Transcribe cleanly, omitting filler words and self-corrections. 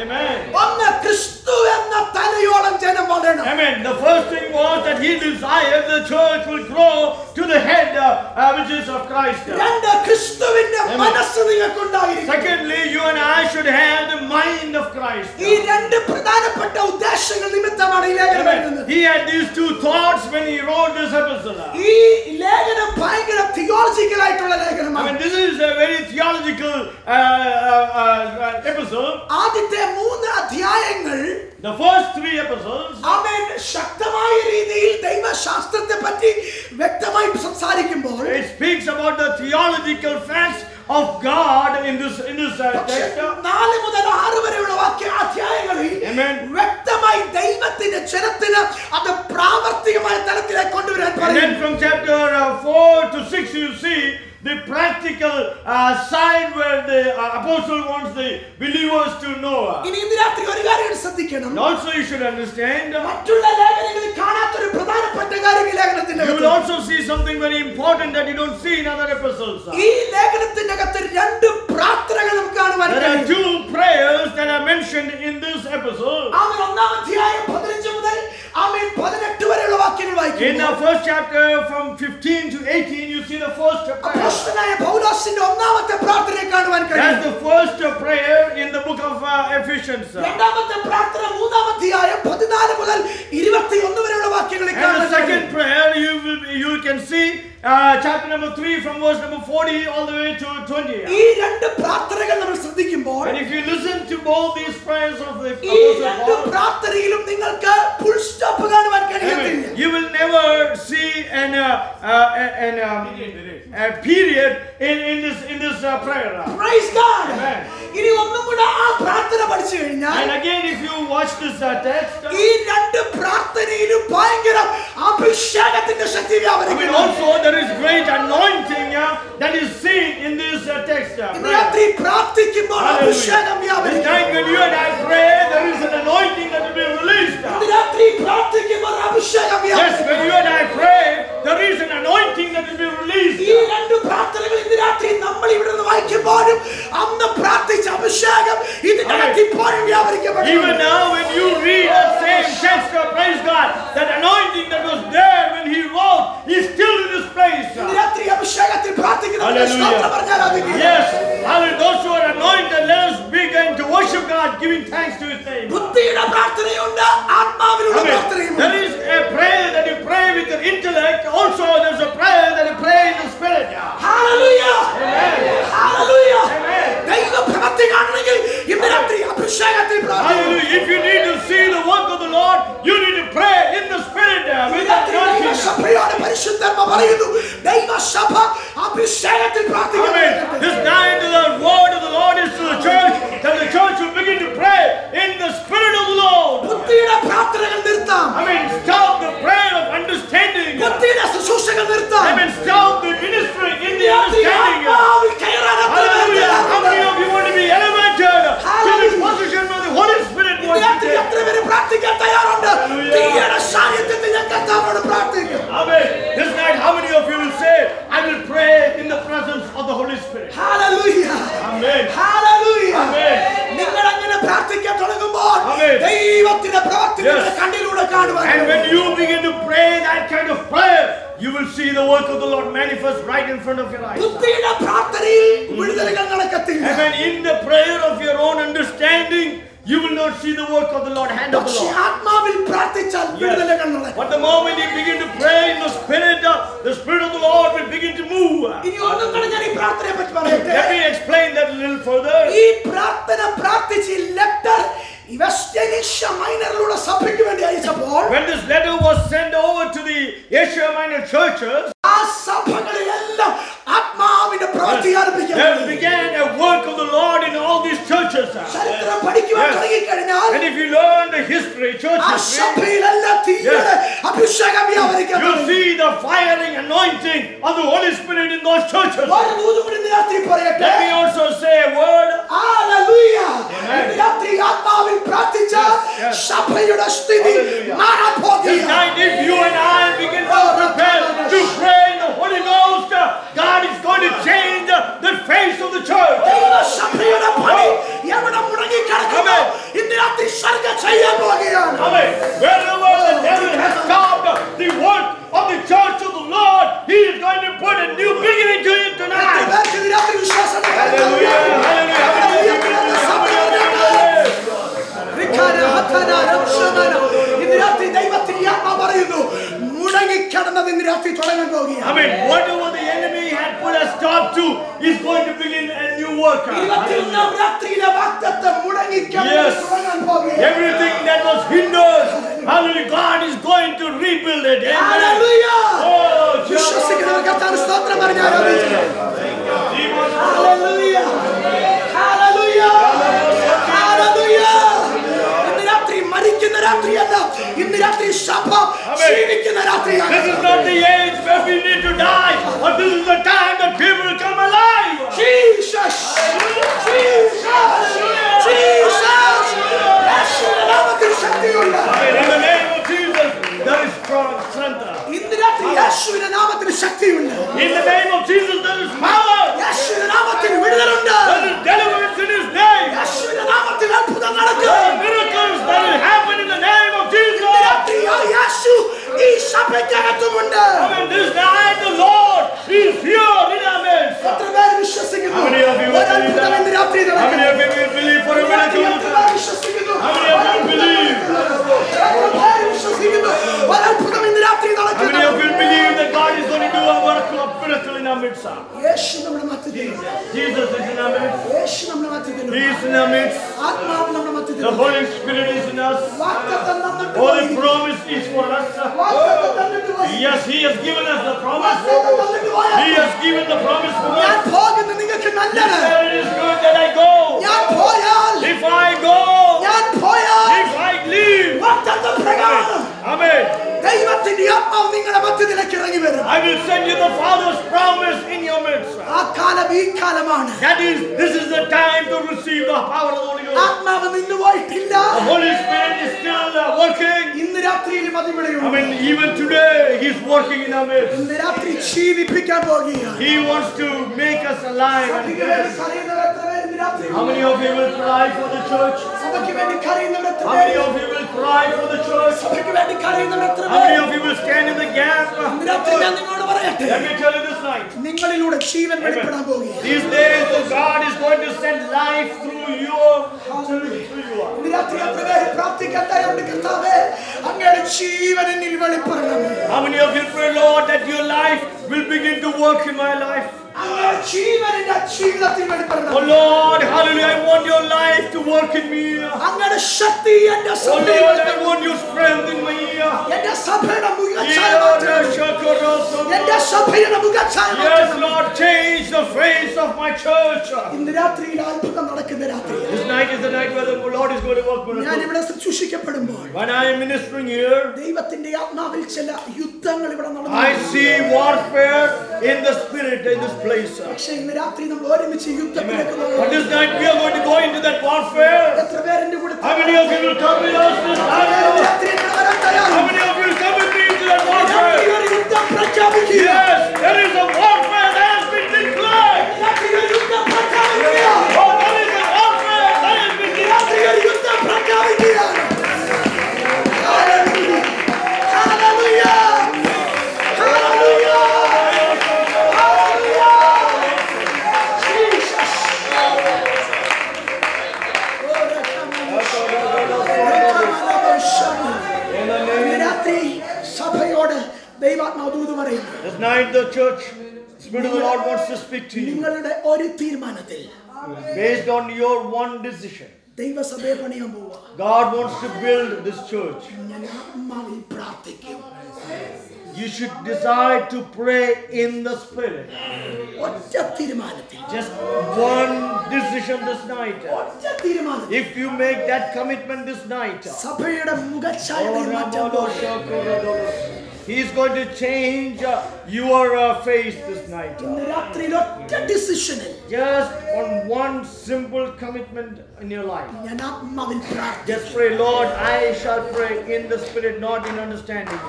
Amen. ഒന്ന് ക്രിസ്തു എന്ന തലയോളം ജനം വളരണം. Amen. The first thing was that he desired the church will grow to the head, which is of Christ. രണ്ട് ക്രിസ്തുവിന്റെ മനസ്സ് നിങ്ങൾക്കുണ്ടായിരിക്കണം. Secondly, you and I should have the mind of Christ. ഈ രണ്ട് പ്രധാനപ്പെട്ട ഉദ്ദേശങ്ങൾ നിമിത്തമാണ് ഈ ലേഖനം എഴുതുന്നത്. He had these two thoughts when he wrote this epistle. ഈ ലേഖനം ഭയങ്കര തിയോളജിക്കൽ ആയിട്ടുള്ള ലേഖനമാണ്. I mean, this is a very theological epistle. ആദ്യത്തെ 3 അധ്യായങ്ങൾ The first 3 epistles, ആമേൻ, ശക്തമായ രീതിയിൽ ദൈവശാസ്ത്രത്തെ പറ്റി വ്യക്തമായി സംസാരിക്കുമ്പോൾ it speaks about the theological facts of God in this text. 4 മുതൽ 6 വരെയുള്ള അധ്യായങ്ങളിൽ വ്യക്തമായി ദൈവത്തിന്റെ ജനത്തിന് അത് പ്രാവർത്തികമായ തലത്തിലേക്ക് കൊണ്ടുവരാൻ And പറയും. then from chapter 4 to 6 you see the practical side where the apostle wants the believers to know. ഇനി ഇന്ന് രാത്രി ഒരു കാര്യം ശ്രദ്ധിക്കണം. And also you should understand, മറ്റുള്ള ലേഖനങ്ങളിൽ കാണാത്ത ഒരു പ്രധാനപ്പെട്ട കാര്യം ഈ ലേഖനത്തിന്റെ you will also see something very important that you don't see in other epistles. ഈ ലേഖനത്തിന്റെ അകത്ത് 2 പ്രാർത്ഥനകൾ നമുക്ക് കാണുവാൻ There are കഴിയും. 2 prayers that are mentioned in this epistle. ആമേൻ, ഒന്നാം അധ്യായം 15 മുതൽ ആമേൻ 18 വരെയുള്ള വാക്യങ്ങൾ In വായിക്കുമ്പോൾ the first chapter from 15 to 18 you see the first prayer. അപ്പോസ്തലനായ പൗലോസിന്റെ ഒന്നാമത്തെ പ്രാർത്ഥനയെ കാണുവാൻ കഴിയും. That's the first prayer in the book of Ephesians. രണ്ടാമത്തെ പ്രാർത്ഥന 3-ാം അധ്യായം 14 മുതൽ 21 വരെയുള്ള വാക്യങ്ങളിൽ And കാണാൻ the second കഴിയും. prayer you can see chapter number 3 from verse number 40 all the way to 20. ഈ 2 പ്രാർത്ഥനകൾ നമ്മൾ ശ്രദ്ധിക്കുമ്പോൾ And if you listen to both these prayers of the ഈ Apostle 2 Paul, പ്രാർത്ഥനയിലും നിങ്ങൾക്ക് ഫുൾ സ്റ്റോപ്പ് കാണുവാൻ കഴിയത്തില്ല. you will never see a period in this prayer. Praise God. Amen. ഇനി ഒന്നും കൂടെ ആ പ്രാർത്ഥന പഠിച്ചു കഴിഞ്ഞാൽ And again, if you watch this text, ഈ 2 പ്രാർത്ഥനയിലും ഭയങ്കര അഭിഷേകത്തിന്റെ ശക്തി I mean, വ്യാപരിക്കുന്നു. also there is great anointing that is seen in this text. ഇന്ന് രാത്രി പ്രാർത്ഥിക്കുമ്പോൾ അഭിഷേകം This വ്യാപരിക്കുന്നു. time when you and I pray, there is an anointing that will be released. ഇന്ന് രാത്രി പ്രാർത്ഥിക്കുമ്പോൾ അഭിഷേകം Yes, വ്യാപരിക്കുന്നു. when you and I pray, there is an anointing that will be released. ഈ 2 പ്രാർത്ഥനകൾ ഇന്ന് രാത്രി നമ്മൾ ഇവിടെ നിന്ന് വായിക്കുമ്പോഴും അന്ന് പ്രാർത്ഥിച്ച അഭിഷേകം ഇതിനകത്ത് ഇപ്പോഴും വ്യാപരിക്കപ്പെടുന്നു. Even now when you read that same text, praise God, that anointing that was there when he wrote is still in this place. ഇന്ന് രാത്രി അഭിഷേകത്തിൽ പ്രാർത്ഥിക്കുന്നവരെ Hallelujah. സ്തോത്രം പറഞ്ഞ് ആരാധിക്കുക. Yes, hallelujah. Those who are anointed, let us begin to worship God, giving thanks to his name. ബുദ്ധിയുടെ പ്രാർത്ഥനയുണ്ട്, ആത്മാവിലുള്ള പ്രാർത്ഥനയുണ്ട്. There is a prayer that you pray with your intellect. Also, there's a prayer that you pray in the spirit. Hallelujah. Amen. Hallelujah. Amen. ദൈവ പ്രവൃത്തി കാണണമെങ്കിൽ ഇന്ന് രാത്രി അഭിഷേകത്തിൽ പ്രാർത്ഥിക്കണം. Hallelujah. If you need to see the work of the Lord, you need to pray in the spirit. With that anointing. ദൈവസഭയോട് പരിശുദ്ധാത്മ പറയുന്നു, ദൈവസഭ അഭിഷേകത്തിൽ പ്രാർത്ഥിക്കണം. Amen. This night the word of the Lord is to the church, that the church will begin to pray in the spirit of the Lord. ബുദ്ധിയുടെ പ്രാർത്ഥനകൾ നിർത്താം. I mean, stop the prayer of understanding. ബുദ്ധിയുടെ ശുശ്രൂഷകൾ നിർത്താം. I mean, stop the ministry in the understanding. ആത്മാവിൽ കയറാൻ എത്ര പേർ Hallelujah. How many തയ്യാറുണ്ട്? of you want to be elevated to this position where the Holy Spirit wants to take? എത്ര പേര് പ്രാർത്ഥിക്കാൻ തയ്യാറുണ്ട്? തീയുടെ സാന്നിധ്യത്തിൽ ഞാൻ കർത്താവിനോട് പ്രാർത്ഥിക്കും. Amen. This night, how many of you will say, I will pray in the presence of the Holy Spirit? Hallelujah. Amen. Hallelujah. Amen. നിങ്ങൾ അങ്ങനെ പ്രാർത്ഥിക്കാൻ തുടങ്ങുമ്പോൾ Amen. ദൈവത്തിന്റെ പ്രവൃത്തി Yes. നിങ്ങളുടെ കണ്ണിലൂടെ കാണുവാൻ And when you begin to pray that kind of prayer, you will see the work of the Lord manifest right in front of your eyes. ബുദ്ധിയുടെ പ്രാർത്ഥനയിൽ വിടുതലുകൾ നടക്കത്തില്ല. Amen. In the prayer of your own understanding, you will not see the work of the Lord, hand of the പക്ഷേ Lord. ആത്മാവിൽ പ്രാർത്ഥിച്ചാൽ വിടുതലുകൾ നടക്കും. But the moment you begin to pray in the Spirit of the Lord will begin to move. ഇനി ഒന്നും കൂടെ ഞാൻ ഈ പ്രാർത്ഥനയെ പറ്റി പറയട്ടെ. Let me explain that a little further. ഈ പ്രാർത്ഥന പ്രാർത്ഥിച്ച് ലെറ്റർ വെസ്റ്റ് ഏഷ്യ മൈനറിലുള്ള സഭയ്ക്ക് വേണ്ടി അയച്ചപ്പോൾ When this letter was sent over to the Asia Minor churches, ആ സഭകളിലെല്ലാം ആത്മാവിന്റെ പ്രവൃത്തി ആരംഭിക്കാൻ there began a work of the Lord in all these churches. ചരിത്രം പഠിക്കുവാൻ തുടങ്ങിക്കഴിഞ്ഞാൽ And if you learn the history, church ആ history, സഭയിലെല്ലാം തീയുടെ അഭിഷേകം വ്യാപരിക്കാൻ you തുടങ്ങി. see the firing anointing of the Holy Spirit in those churches. ഒരു ദൂത് കൂടി ഇന്ന് രാത്രി പറയട്ടെ. Let me also say a word. Hallelujah. Amen. ഇന്ന് രാത്രി ആത്മാവിൽ പ്രാർത്ഥിച്ച yes. സഭയുടെ സ്ഥിതി Hallelujah. മാറാൻ പോകുകയാണ്. Tonight, if you and I begin to prepare to pray in the Holy Ghost, God is going to change the face of the church. ദൈവസഭയുടെ പണി എവിടെ മുടങ്ങിക്കിടക്കുന്നു? work. 21-ാം രാത്രിയിലെ വാഗ്ദത്തം മുടങ്ങിക്കാൻ Yes. തുടങ്ങാൻ പോകുകയാണ്. Everything that was hindered, hallelujah, God is going to rebuild it. Amen. Hallelujah. Oh, വിശ്വസിക്കുന്നവർ കർത്താവിന് സ്തോത്രം പറഞ്ഞ് ആരാധിക്കുക. Jesus. Hallelujah. Hallelujah. Hallelujah. ഇന്ന് രാത്രി മരിക്കുന്ന രാത്രിയല്ല, ഇന്ന് രാത്രി സഭ ജീവിക്കുന്ന രാത്രിയാണ്. This is not the age where we need to die, but this is the time that people come alive. Jesus. Jesus. Jesus. യേശുവിന്റെ നാമത്തിൽ ശക്തിയുണ്ട്. In the name of Jesus, there is strong strength. ഇന്ന് രാത്രി യേശുവിന്റെ നാമത്തിൽ ശക്തിയുണ്ട്. In the name of Jesus, there is power. യേശുവിന്റെ നാമത്തിൽ വിടുതലുണ്ട്. There is deliverance in His name. യേശുവിന്റെ നാമത്തിൽ അത്ഭുതം There നടക്കും. are miracles that will happen in the name of Jesus. ഇന്ന് രാത്രി ആ യേശു ഈ സഭയ്ക്കകത്തുമുണ്ട്. And this night, the Lord is here in our midst. എത്ര പേർ വിശ്വസിക്കുന്നു? How many of you will ഒരു believe അത്ഭുതം that? ഇന്ന് രാത്രി How many നടക്കും. of you will believe for a miracle? എത്ര പേർ വിശ്വസിക്കുന്നു? How many of you will believe? എത്ര പേർ വിശ്വസിക്കുന്നു? ഒരു അത്ഭുതം ഇന്ന് രാത്രി How നടക്കും. many of you believe that God is going to do a work of miracle in our midst? യേശു നമ്മുടെ മധ്യത്തിലുണ്ട്. Jesus is in our midst. യേശു നമ്മുടെ മധ്യത്തിലുണ്ട്. He is in our midst. ആത്മാവ് നമ്മുടെ The മധ്യത്തിലുണ്ട്. Holy Spirit is in us. വാഗ്ദത്തം തന്നിട്ട് Holy പോയി. promise is for us. വാഗ്ദത്തം തന്നിട്ട് പോയി. Yes, He has given us the promise. വാഗ്ദത്തം തന്നിട്ട് പോയി. He has given the promise for ഞാൻ us. പോകുന്ന നിങ്ങൾക്ക് നല്ലത്. It is good that I go. ഞാൻ പോയാൽ If I go, ഞാൻ പോയാൽ if I leave, വാഗ്ദത്ത പ്രകാരം Amen. ദൈവത്തിന്റെ ആത്മാവ് നിങ്ങളുടെ മധ്യത്തിലേക്ക് ഇറങ്ങി വരും. I will send you the Father's promise in your midst. ആ കാലം ഈ കാലമാണ്. This is the time to receive the power of the Holy Ghost. ആത്മാവ് നിന്ന് പോയിട്ടില്ല. The Holy Spirit is still working. ഇന്ന് രാത്രിയിലും അതിവിടെയുണ്ട്. Even today, He's working in our midst. ഇന്ന് രാത്രി ജീവിപ്പിക്കാൻ പോകുകയാണ്. He wants to make us alive. സഭയ്ക്ക് വേണ്ടി കരയുന്നവർ എത്ര പേര് ഇന്ന് രാത്രി? How many of you will cry for the church? സഭയ്ക്ക് വേണ്ടി കരയുന്നവർ എത്ര How many പേര്? of you will cry for the church? സഭയ്ക്ക് വേണ്ടി കരയുന്നവർ എത്ര How many പേര്? of you will stand in the gap? ഇന്ന് രാത്രി ഞാൻ നിങ്ങളോട് പറയട്ടെ, Let me tell you this night. നിങ്ങളിലൂടെ ജീവൻ വെളിപ്പെടാൻ പോകുകയാണ്. These days, the God is going to send life through you. Through you. ഇന്ന് രാത്രി എത്ര പേര് പ്രാർത്ഥിക്കാൻ തയ്യാറുണ്ട്? കർത്താവേ, അങ്ങയുടെ ജീവൻ എന്നിൽ വെളിപ്പെടണം. How many of you pray, Lord, that your life will begin to work in my life? അങ്ങയുടെ ജീവൻ എൻ്റെ ജീവിതത്തിൽ വെളിപ്പെടണം. Oh Lord, hallelujah, I want your life to work in me. അങ്ങയുടെ ശക്തി എൻ്റെ Oh സഭയിൽ Lord, I വെളിപ്പെടണം. want your strength in me. എൻ്റെ സഭയുടെ മുഖച്ഛായ മാറ്റണം. എൻ്റെ സഭയുടെ മുഖച്ഛായ Yes, മാറ്റണം. Lord, change the face of my church. ഇന്ന് രാത്രിയിൽ അത്ഭുതം നടക്കുന്ന രാത്രിയാണ്. This night is the night where the Lord is going to work ഞാൻ miracles. ഇവിടെ ശുശ്രൂഷിക്കപ്പെടുമ്പോൾ When I am ministering here, ദൈവത്തിന്റെ ആത്മാവിൽ ചില യുദ്ധങ്ങൾ ഇവിടെ I നടന്നു. see warfare in the spirit in this place. പക്ഷേ ഇന്ന് രാത്രി നമ്മൾ ഒരുമിച്ച് യുദ്ധത്തിലേക്ക് But പോകും. this night we are going to go into that warfare. എത്ര പേരെന്റെ കൂടെ How many of you will come with us this night? രാത്രി എന്നോട് വരാൻ How തയ്യാറാണ്? many of you will come with me into that രാത്രി warfare? ഒരു യുദ്ധം പ്രഖ്യാപിക്കുക. Yes, there is a warfare that has been declared. രാത്രി ഒരു യുദ്ധം പ്രഖ്യാപിക്കുക. Oh, there is a warfare that has been declared. രാത്രി ഒരു യുദ്ധം പ്രഖ്യാപിക്കുക. Hallelujah. Hallelujah. Hallelujah. Hallelujah. Jesus. ഇന്ന് രാത്രി സഭയോട് ദൈവാത്മാവ് ദൂത് പറയുന്നു. This night the church, Spirit of the Lord wants to speak to you. നിങ്ങളുടെ ഒരു തീരുമാനത്തിൽ Based on your one decision. ദൈവസഭയെ പണിയാൻ പോവുക. God wants to build this church. ഞാൻ ആത്മാവിൽ പ്രാർത്ഥിക്കും. You should decide to pray in the Spirit. ഒറ്റ തീരുമാനത്തിൽ, Just one decision this night. ഒറ്റ തീരുമാനത്തിൽ If you make that commitment this night, സഭയുടെ മുഖച്ഛായ മാറ്റുമ്പോൾ He is going to change your face this night. ഇന്ന് രാത്രിയിൽ ഒറ്റ ഡിസിഷനിൽ Just on one simple commitment in your life. ഞാൻ ആത്മാവിൽ പ്രാർത്ഥിക്കും. Just pray, Lord, I shall pray in the Spirit, not in understanding.